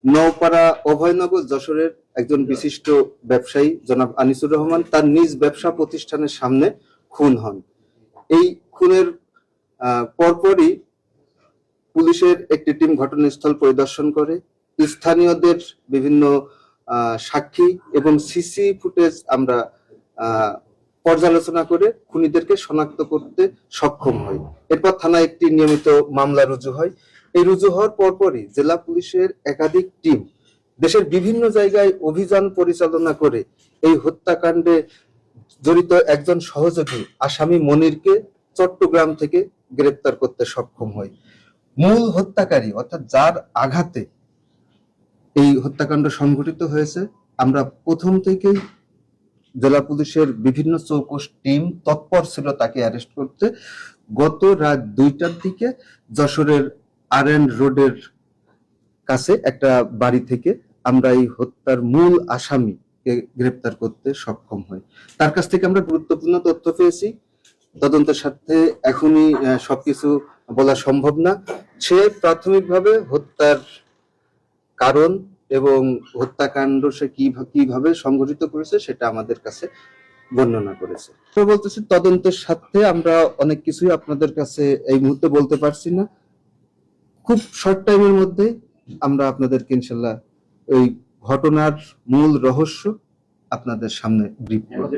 নওপাড়া অভয়নগর যশোরের একজন বিশিষ্ট ব্যবসায়ী জনাব আনিসুর রহমান তার নিজ ব্যবসা প্রতিষ্ঠানের সামনে খুন হন। এই খুনের পরপরই পুলিশের একটি টিম ঘটনাস্থল পরিদর্শন করে, স্থানীয়দের বিভিন্ন সাক্ষী এবং সিসি ফুটেজ আমরা পর্যালোচনা করে খুনিদেরকে শনাক্ত করতে সক্ষম হই। এরপর থানায় একটি নিয়মিত মামলা রুজু হয়। এই রুজু হওয়ার পরপরই জেলা পুলিশের একাধিক টিম দেশের বিভিন্ন জায়গায় অভিযান পরিচালনা করে এই হত্যাকাণ্ডে জড়িত একজন সহযোগী আসামি মনিরকে চট্টগ্রাম থেকে গ্রেপ্তার করতে সক্ষম হয়। মূল হত্যাকারী অর্থাৎ যার আঘাতে এই হত্যাকাণ্ড সংঘটিত হয়েছে, আমরা প্রথম থেকেই জেলা পুলিশের বিভিন্ন চৌকস টিম তৎপর ছিল তাকে অ্যারেস্ট করতে। গত রাত 2টার দিকে যশোরের RN রোডের কাছে একটা বাড়ি থেকে আমরা এই হত্যার মূল আসামিকে গ্রেপ্তার করতে সক্ষম হই। তার কাছ থেকে আমরা গুরুত্বপূর্ণ তথ্য পেয়েছি। তদন্তের সাথে এখনই সবকিছু বলা সম্ভব না। সে প্রাথমিকভাবে হত্যার কারণ এবং হত্যাকাণ্ড সে কিভাবে সংঘটিত করেছে সেটা আমাদের কাছে বর্ণনা করেছে। তো বলতেছি, তদন্তের সাথে আমরা অনেক কিছুই আপনাদের কাছে এই মুহূর্তে বলতে পারছি না। খুব শর্ট টাইমের মধ্যে আমরা আপনাদেরকে ইনশাল্লাহ এই ঘটনার মূল রহস্য আপনাদের সামনে ব্রিফ করব।